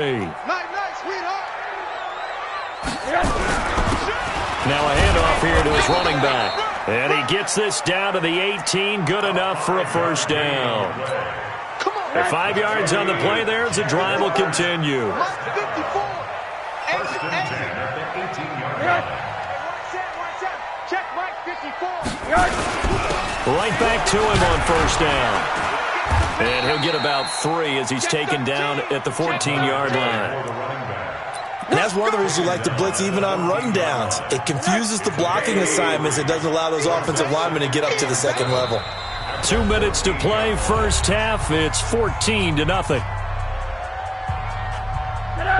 Night, sweetheart. Now a handoff here to his running back. And he gets this down to the 18. Good enough for a first down. At 5 yards on the play there as the drive will continue. Check Mike 54. Right back to him on first down. And he'll get about 3 as he's taken down at the 14-yard line. And that's one of the reasons you like to blitz even on run downs. It confuses the blocking assignments. It doesn't allow those offensive linemen to get up to the second level. 2 minutes to play, first half. It's 14-0.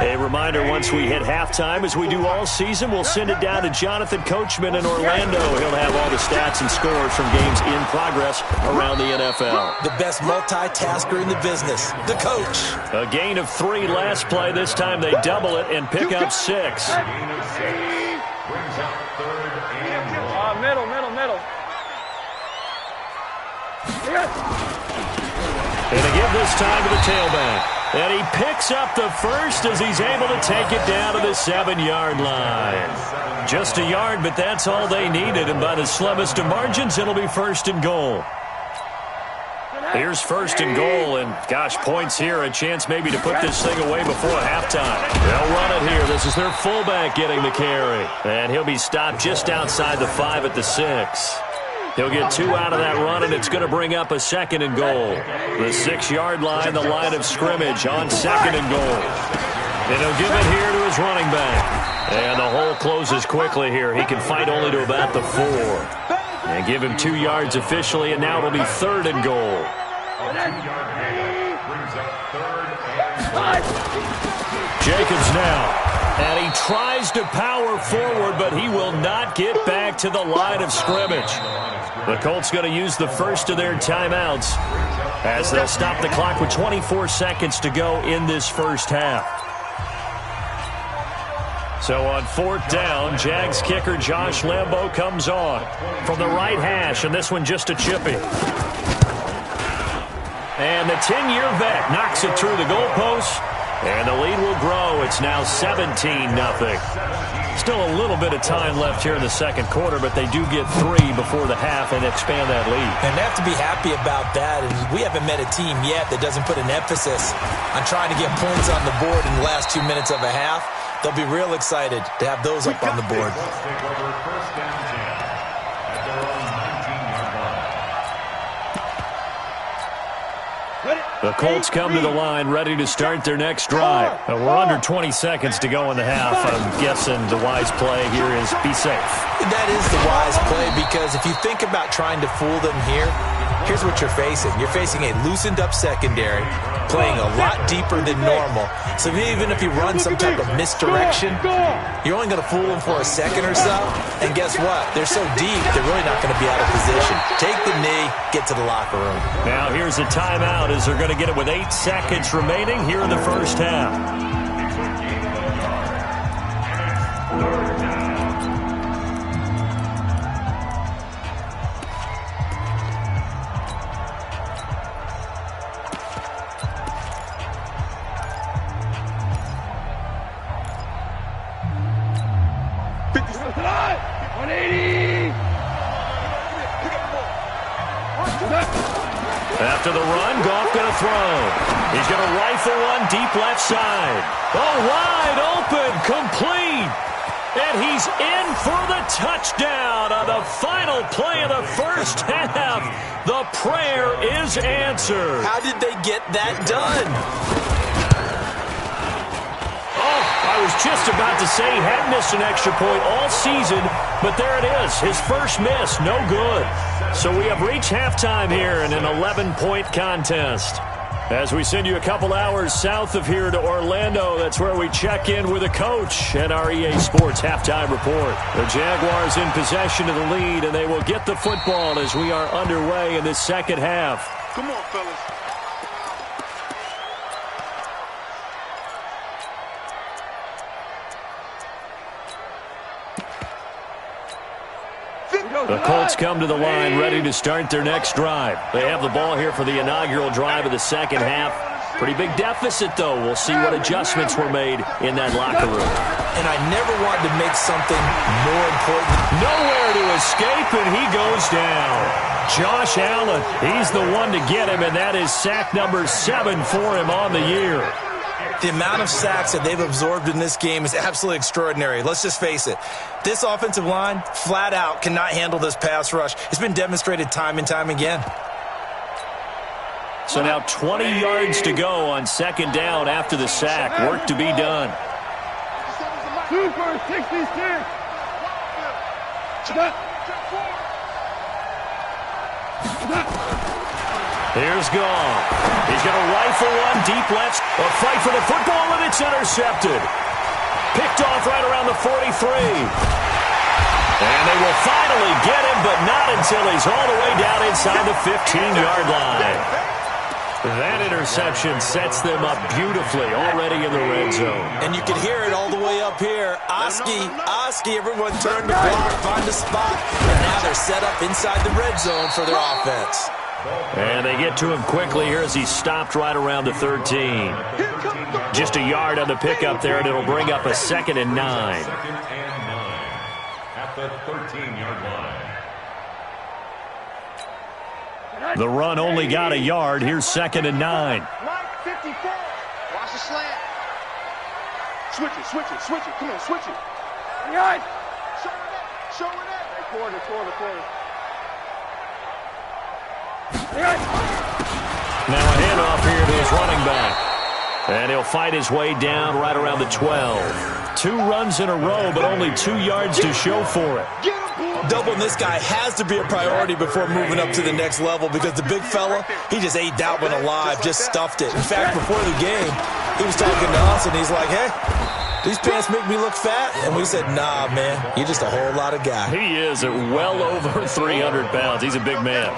A reminder, once we hit halftime, as we do all season, we'll send it down to Jonathan Coachman in Orlando. He'll have all the stats and scores from games in progress around the NFL. The best multitasker in the business, the coach. A gain of 3 last play. This time they double it and pick up 6. Middle. And to give this time to the tailback. And he picks up the first as he's able to take it down to the 7-yard line. Just a yard, but that's all they needed. And by the slimmest of margins, it'll be first and goal. Here's first and goal, and gosh, points here. A chance maybe to put this thing away before halftime. They'll run it here. This is their fullback getting the carry. And he'll be stopped just outside the 5 at the 6. He'll get 2 out of that run, and it's going to bring up a second and goal. The 6-yard line, the line of scrimmage on second and goal. And he'll give it here to his running back. And the hole closes quickly here. He can fight only to about the 4. And give him 2 yards officially, and now it'll be third and goal. Jacobs now. And he tries to power forward, but he will not get back to the line of scrimmage. The Colts going to use the first of their timeouts as they'll stop the clock with 24 seconds to go in this first half. So on 4th down, Jags kicker Josh Lambo comes on from the right hash, and this one just a chippy. And the 10-year vet knocks it through the goalpost. And the lead will grow. It's now 17-0. Still a little bit of time left here in the second quarter, but they do get 3 before the half and expand that lead. And they have to be happy about that. And we haven't met a team yet that doesn't put an emphasis on trying to get points on the board in the last 2 minutes of a half. They'll be real excited to have those up on the board. The Colts come to the line ready to start their next drive. We're under 20 seconds to go in the half. I'm guessing the wise play here is be safe. That is the wise play, because if you think about trying to fool them here, here's what you're facing. You're facing a loosened up secondary, playing a lot deeper than normal. So even if you run some type of misdirection, you're only going to fool them for a second or so. And guess what? They're so deep, they're really not going to be out of position. Take the knee, get to the locker room. Now here's a timeout as they're going to get it with 8 seconds remaining here in the first half. After the run, Goff going to throw. He's going to rifle one deep left side. Oh, wide open, complete. And he's in for the touchdown on the final play of the first half. The prayer is answered. How did they get that done? Oh, I was just about to say he hadn't missed an extra point all season, but there it is. His first miss, no good. So we have reached halftime here in an 11-point contest. As we send you a couple hours south of here to Orlando, that's where we check in with a coach at our EA Sports Halftime Report. The Jaguars in possession of the lead, and they will get the football as we are underway in this second half. Come on, fellas. The Colts come to the line ready to start their next drive. They have the ball here for the inaugural drive of the second half. Pretty big deficit, though. We'll see what adjustments were made in that locker room. And I never wanted to make something more important. Nowhere to escape, and he goes down. Josh Allen, he's the one to get him, and that is sack number 7 for him on the year. The amount of sacks that they've absorbed in this game is absolutely extraordinary. Let's just face it. This offensive line, flat out, cannot handle this pass rush. It's been demonstrated time and time again. So now 20 yards to go on second down after the sack. Work to be done. Super 66. Here's Goff. He's going to rifle one deep left. A fight for the football, and it's intercepted. Picked off right around the 43. And they will finally get him, but not until he's all the way down inside the 15-yard line. That interception sets them up beautifully already in the red zone. And you can hear it all the way up here. Oski, everyone turn the block, find a spot. And now they're set up inside the red zone for their offense. And they get to him quickly here as he's stopped right around the 13. Just a yard on the pickup there, and it'll bring up a 2nd and 9. At the 13-yard line. The run only got a yard. Here's 2nd and 9. Mike 54. Watch the slant. Switch it. Come on, switch it. Guys. Show it up. Hey, quarter. Now a handoff here to his running back. And he'll fight his way down right around the 12. 2 runs in a row, but only 2 yards to show for it. Doubling this guy has to be a priority before moving up to the next level because the big fella, he just ate that one alive, just stuffed it. In fact, before the game, he was talking to us, and he's like, hey, these pants make me look fat. And we said, nah, man, you're just a whole lot of guy. He is at well over 300 pounds. He's a big man.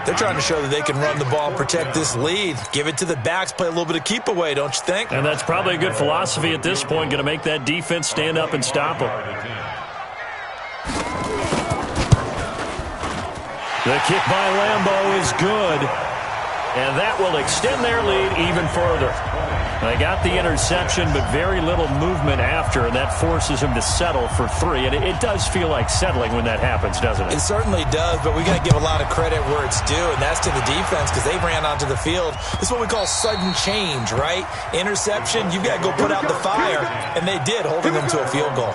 They're trying to show that they can run the ball and protect this lead. Give it to the backs, play a little bit of keep away, don't you think? And that's probably a good philosophy at this point, going to make that defense stand up and stop him. The kick by Lambeau is good, and that will extend their lead even further. They got the interception, but very little movement after, and that forces him to settle for 3. And it does feel like settling when that happens, doesn't it? It certainly does, but we got to give a lot of credit where it's due, and that's to the defense because they ran onto the field. This is what we call sudden change, right? Interception, you've got to go put out the fire, and they did, holding them to a field goal.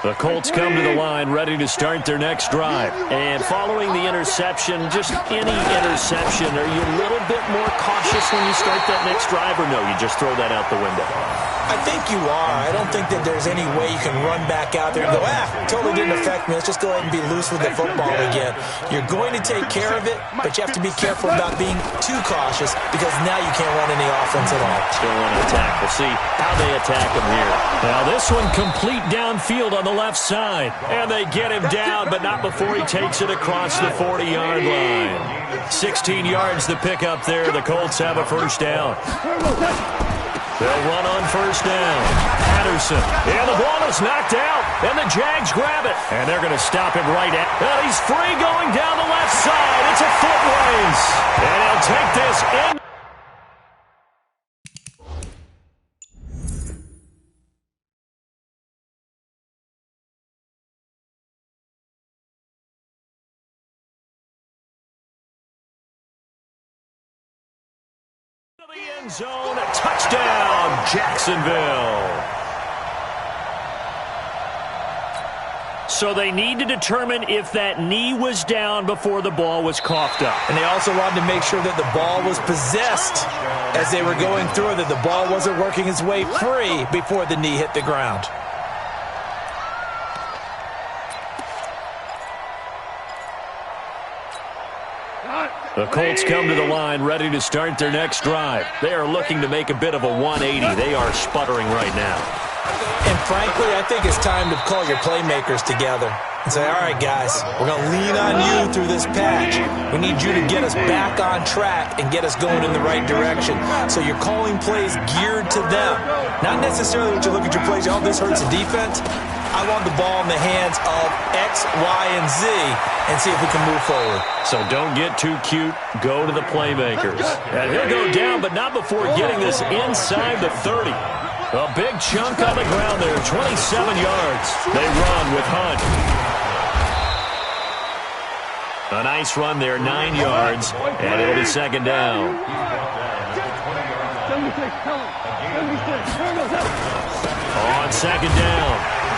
The Colts come to the line ready to start their next drive. And following the interception, just any interception, are you a little bit more cautious when you start that next drive, or no, you just throw that out the window? I think you are. I don't think that there's any way you can run back out there and go, totally didn't affect me. Let's just go ahead and be loose with the football again. You're going to take care of it, but you have to be careful about being too cautious because now you can't run any offense at all. Still want to attack. We'll see how they attack him here. Now this one complete downfield on the left side. And they get him down, but not before he takes it across the 40-yard line. 16 yards to pick up there. The Colts have a first down. They'll run on first down. Patterson. And the ball is knocked out. And the Jags grab it. And they're going to stop him right at. And he's free going down the left side. It's a foot race. And he'll take this in. The end zone, touchdown, Jacksonville. So they need to determine if that knee was down before the ball was coughed up. And they also wanted to make sure that the ball was possessed as they were going through, that the ball wasn't working its way free before the knee hit the ground. The Colts come to the line ready to start their next drive. They are looking to make a bit of a 180. They are sputtering right now. And frankly, I think it's time to call your playmakers together. and say, all right, guys, we're going to lean on you through this patch. We need you to get us back on track and get us going in the right direction. So you're calling plays geared to them. Not necessarily what you look at your plays, oh, this hurts the defense. I want the ball in the hands of X, Y, and Z and see if we can move forward. So don't get too cute. Go to the playmakers. And he'll go down, but not before getting this inside the 30. A big chunk on the ground there, 27 yards. They run with Hunt. A nice run there, 9 yards, and it'll be second down. On second down,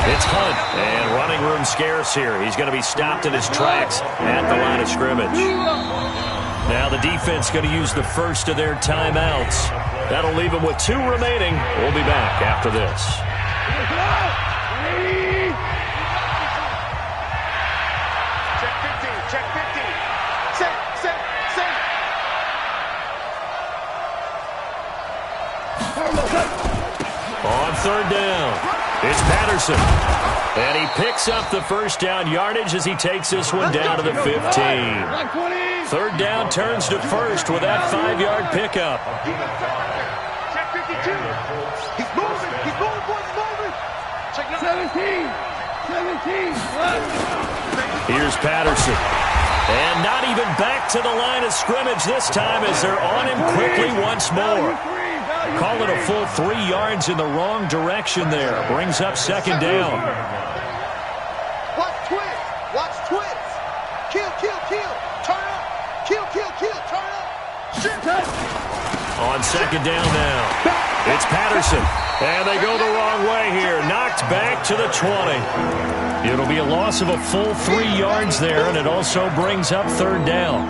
it's Hunt, and running room scarce here. He's going to be stopped in his tracks at the line of scrimmage. Now the defense going to use the first of their timeouts. That'll leave them with 2 remaining. We'll be back after this. Check 15, check 15. Set. On third down, it's Patterson. And he picks up the first down yardage as he takes this one down to the 15. Third down turns to first with that 5-yard pickup. Check 52. He's moving, boys, moving. Check 17. Here's Patterson. And not even back to the line of scrimmage this time as they're on him quickly once more. Call it a full 3 yards in the wrong direction there. Brings up second down. Watch twins. Kill. Turn up. Kill. Turn up. Shit. On second down now, it's Patterson. And they go the wrong way here. Knocked back to the 20. It'll be a loss of a full 3 yards there, and it also brings up third down.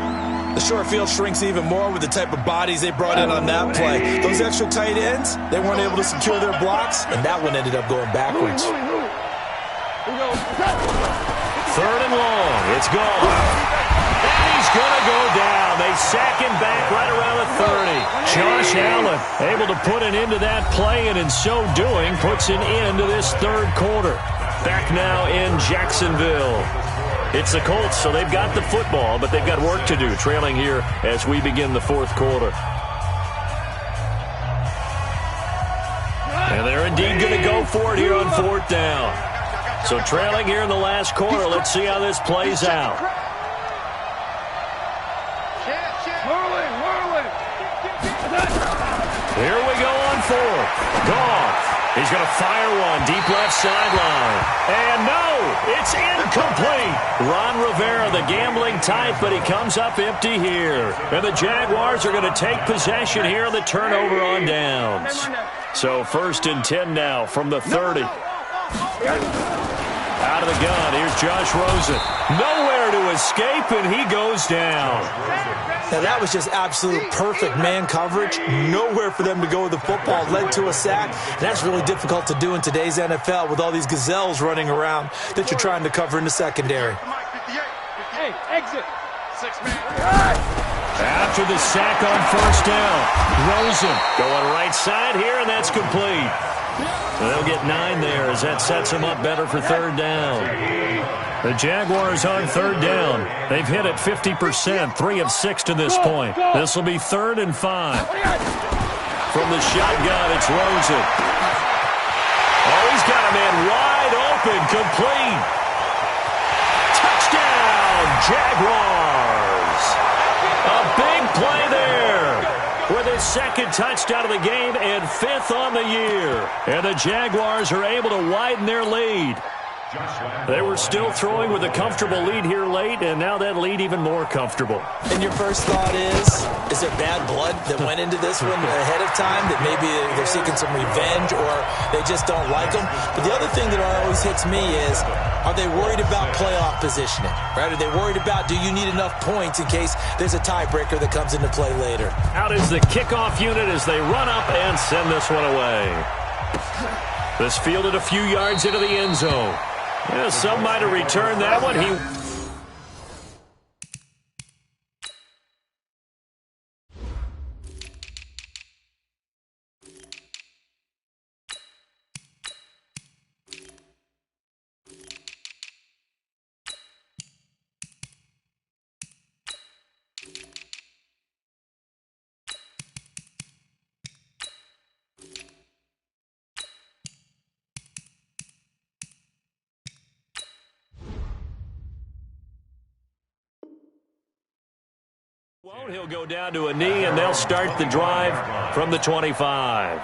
The short field shrinks even more with the type of bodies they brought in on that play. Those extra tight ends, they weren't able to secure their blocks, and that one ended up going backwards. Third and long. It's gone. And he's going to go down. They sack him back right around the 30. Josh Allen able to put an end to that play, and in so doing, puts an end to this third quarter. Back now in Jacksonville. It's the Colts, so they've got the football, but they've got work to do, trailing here as we begin the fourth quarter. And they're indeed going to go for it here on fourth down. So trailing here in the last quarter, let's see how this plays out. Here we go on fourth. Goff. He's going to fire one deep left sideline. And no, it's incomplete. Ron Rivera, the gambling type, but he comes up empty here. And the Jaguars are going to take possession here on the turnover on downs. So first and 10 now from the 30. Out of the gun, here's Josh Rosen. Nowhere to escape, and he goes down. Now, that was just absolute perfect man coverage. Nowhere for them to go with the football. Led to a sack. And that's really difficult to do in today's NFL with all these gazelles running around that you're trying to cover in the secondary. Hey, exit. 6 man. After the sack on first down, Rosen going right side here, and that's complete. They'll get 9 there as that sets them up better for third down. The Jaguars on third down. They've hit it 50%, 3 of 6 to this point. This will be 3rd and 5. From the shotgun, it's Rosen. Oh, he's got a man wide open, complete. Touchdown, Jaguars. A big play there. With his second touchdown of the game and 5th on the year. And the Jaguars are able to widen their lead. They were still throwing with a comfortable lead here late, and now that lead even more comfortable. And your first thought is there bad blood that went into this one ahead of time, that maybe they're seeking some revenge or they just don't like them? But the other thing that always hits me is, are they worried about playoff positioning? Right? Are they worried about, do you need enough points in case there's a tiebreaker that comes into play later? Out is the kickoff unit as they run up and send this one away. This fielded a few yards into the end zone. Yeah, some might have returned that one. He He'll go down to a knee, and they'll start the drive from the 25.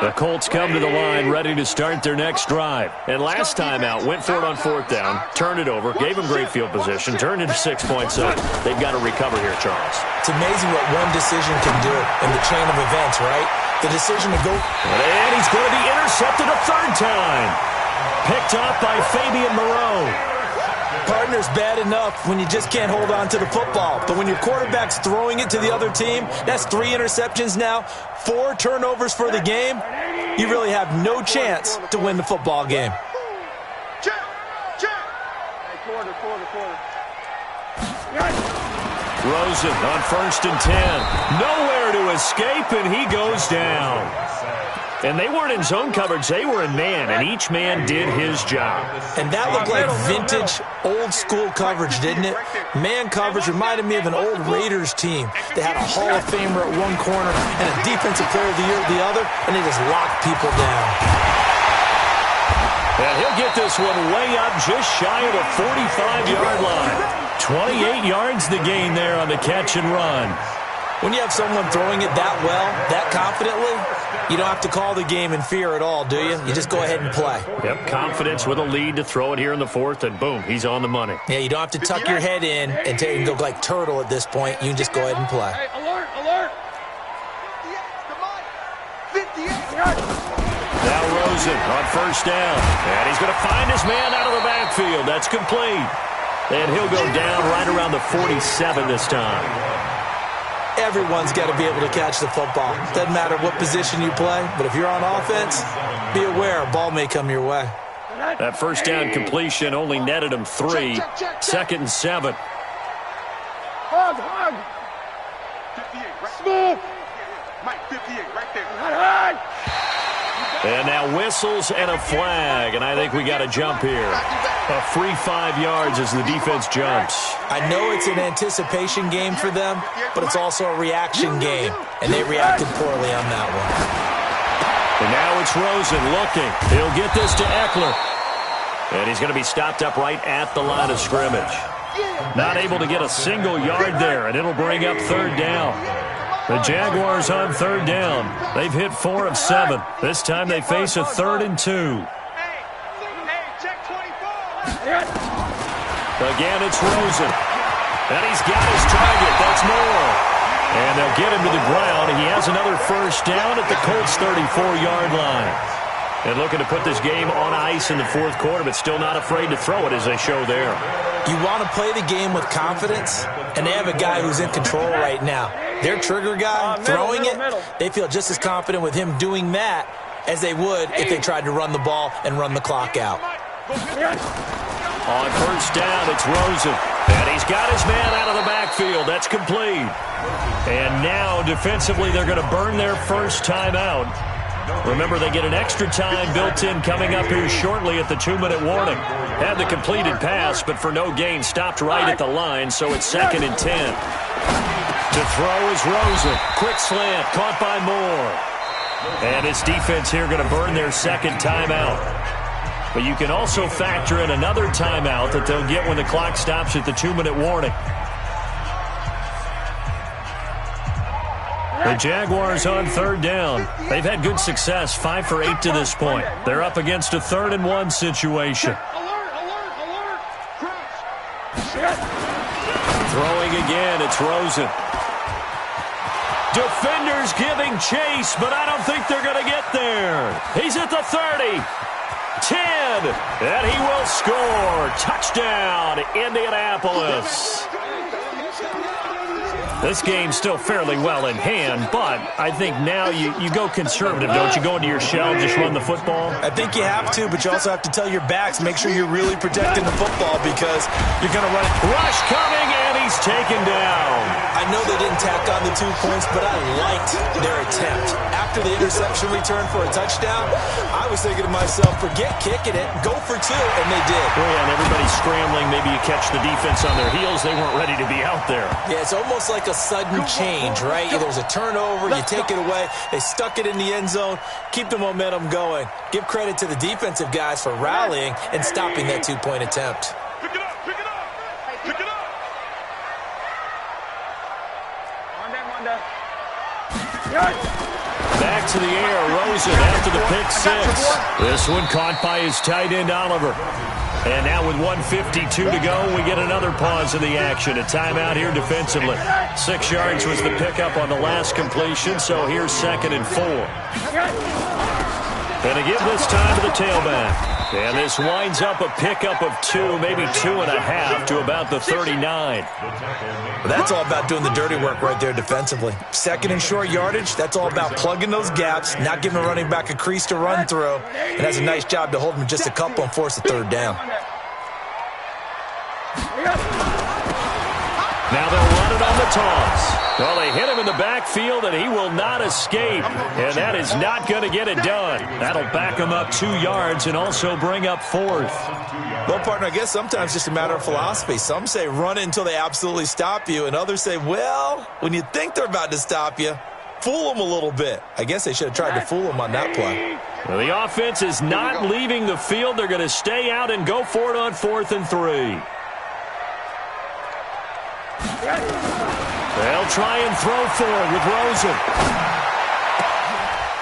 The Colts come to the line ready to start their next drive. And last time out, went for it on fourth down, turned it over, gave them great field position, turned into 6 points. So they've got to recover here, Charles. It's amazing what one decision can do in the chain of events, right? The decision to go. And he's going to be intercepted a third time. Picked up by Fabian Moreau. Partner's bad enough when you just can't hold on to the football. But when your quarterback's throwing it to the other team, that's 3 interceptions now, 4 turnovers for the game. You really have no chance to win the football game. Rosen on 1st and 10. Nowhere to escape, and he goes down. And they weren't in zone coverage. They were in man, and each man did his job. And that looked like vintage, old-school coverage, didn't it? Man coverage reminded me of an old Raiders team. They had a Hall of Famer at one corner and a Defensive Player of the Year at the other, and they just locked people down. And he'll get this one way up just shy of the 45-yard line. 28 yards the gain there on the catch and run. When you have someone throwing it that well, that confidently, you don't have to call the game in fear at all, do you? You just go ahead and play. Yep, confidence with a lead to throw it here in the 4th, and boom, he's on the money. Yeah, you don't have to tuck your head in and go like turtle at this point. You can just go ahead and play. Hey, alert, alert. 58. Now Rosen on 1st down. And he's going to find his man out of the backfield. That's complete. And he'll go down right around the 47 this time. Everyone's got to be able to catch the football. Doesn't matter what position you play, but if you're on offense, be aware a ball may come your way. That 1st down completion only netted him 3. 2nd and 7. Hug. 58, right? Smooth. Mike, 58, right there. And now whistles and a flag, and I think we got a jump here. A free 5 yards as the defense jumps. I know it's an anticipation game for them, but it's also a reaction game, and they reacted poorly on that one. And now it's Rosen looking. He'll get this to Eckler. And he's going to be stopped up right at the line of scrimmage. Not able to get a single yard there, and it'll bring up 3rd down. The Jaguars on 3rd down. They've hit 4 of 7. This time they face a 3rd and 2. Again, it's Rosen. And he's got his target. That's Moore. And they'll get him to the ground. He has another 1st down at the Colts' 34-yard line. And looking to put this game on ice in the 4th quarter, but still not afraid to throw it as they show there. You want to play the game with confidence, and they have a guy who's in control right now. Their trigger guy, throwing it, they feel just as confident with him doing that as they would if they tried to run the ball and run the clock out. On 1st down, it's Rosen. And he's got his man out of the backfield. That's complete. And now, defensively, they're going to burn their 1st timeout. Remember, they get an extra time built in coming up here shortly at the 2-minute warning. Had the completed pass, but for no gain, stopped right at the line, so it's 2nd and 10. To throw is Rosen. Quick slant, caught by Moore. And his defense here going to burn their 2nd timeout. But you can also factor in another timeout that they'll get when the clock stops at the 2-minute warning. The Jaguars on 3rd down. They've had good success, 5 for 8 to this point. They're up against a 3rd and 1 situation. Throwing again, it's Rosen. Defenders giving chase, but I don't think they're going to get there. He's at the 30. 10, and he will score. Touchdown, Indianapolis. This game's still fairly well in hand, but I think now you go conservative, don't you? Go into your shell, just run the football? I think you have to, but you also have to tell your backs, make sure you're really protecting the football because you're going to run it. Rush coming, and he's taken down. I know they didn't tack on the 2 points, but I liked their attempt. After the interception return for a touchdown, I was thinking to myself, forget kicking it, go for 2, and they did. Well, yeah, and everybody's scrambling. Maybe you catch the defense on their heels. They weren't ready to be out there. Yeah, it's almost like a sudden change, right? There's a turnover, you take it away, they stuck it in the end zone, keep the momentum going. Give credit to the defensive guys for rallying and stopping that 2-point attempt. Pick it up, pick it up, pick it up. to the air. Rosen after the pick six. This one caught by his tight end, Oliver. And now with 1:52 to go, we get another pause in the action. A timeout here defensively. 6 yards was the pickup on the last completion, so here's 2nd and 4. And to give this time to the tailback. And this winds up a pickup of 2, maybe 2.5 to about the 39. Well, that's all about doing the dirty work right there defensively. 2nd and short yardage, that's all about plugging those gaps, not giving a running back a crease to run through, and has a nice job to hold him just a couple and force a 3rd down. Now they'll run it on the toss. Well, they hit him in the backfield, and he will not escape. And that is not going to get it done. That'll back him up 2 yards and also bring up 4th. Well, partner, I guess sometimes it's just a matter of philosophy. Some say run it until they absolutely stop you, and others say, well, when you think they're about to stop you, fool them a little bit. I guess they should have tried to fool them on that play. Well, the offense is not leaving the field. They're going to stay out and go for it on 4th and 3. They'll try and throw forward with Rosen.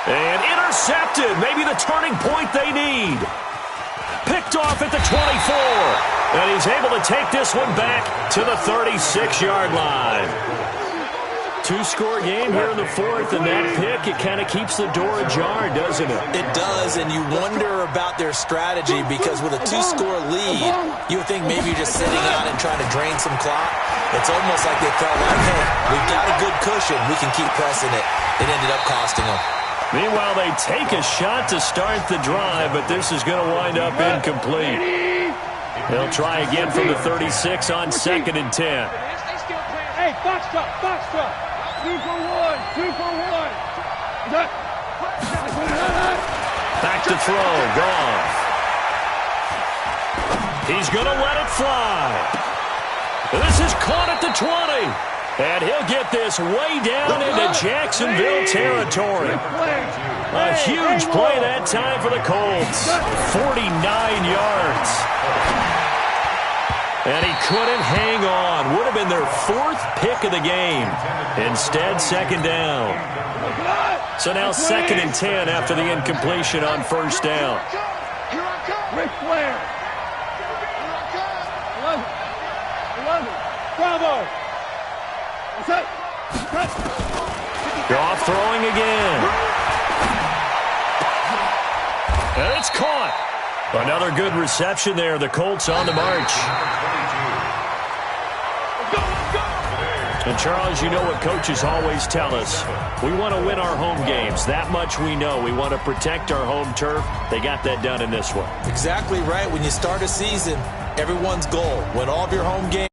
And intercepted. Maybe the turning point they need. Picked off at the 24. And he's able to take this one back to the 36-yard line. 2-score game here in the 4th, and that pick, it kind of keeps the door ajar, doesn't it? It does, and you wonder about their strategy because with a 2-score lead, you would think maybe you're just sitting out and trying to drain some clock. It's almost like they felt like, hey, we've got a good cushion. We can keep pressing it. It ended up costing them. Meanwhile, they take a shot to start the drive, but this is going to wind up incomplete. They'll try again from the 36 on 2nd and 10. Hey, box truck, box truck. 2 for 1, 2 for 1. Back to throw, Goff. He's going to let it fly. This is caught at the 20. And he'll get this way down into Jacksonville territory. A huge play that time for the Colts. 49 yards. And he couldn't hang on. Would have been their 4th pick of the game. Instead, 2nd down. So now 2nd and 10 after the incompletion on 1st down. Ric Flair. Bravo. Goff throwing again. And it's caught. Another good reception there. The Colts on the march. And, Charles, you know what coaches always tell us. We want to win our home games. That much we know. We want to protect our home turf. They got that done in this one. Exactly right. When you start a season, everyone's goal, win all of your home games.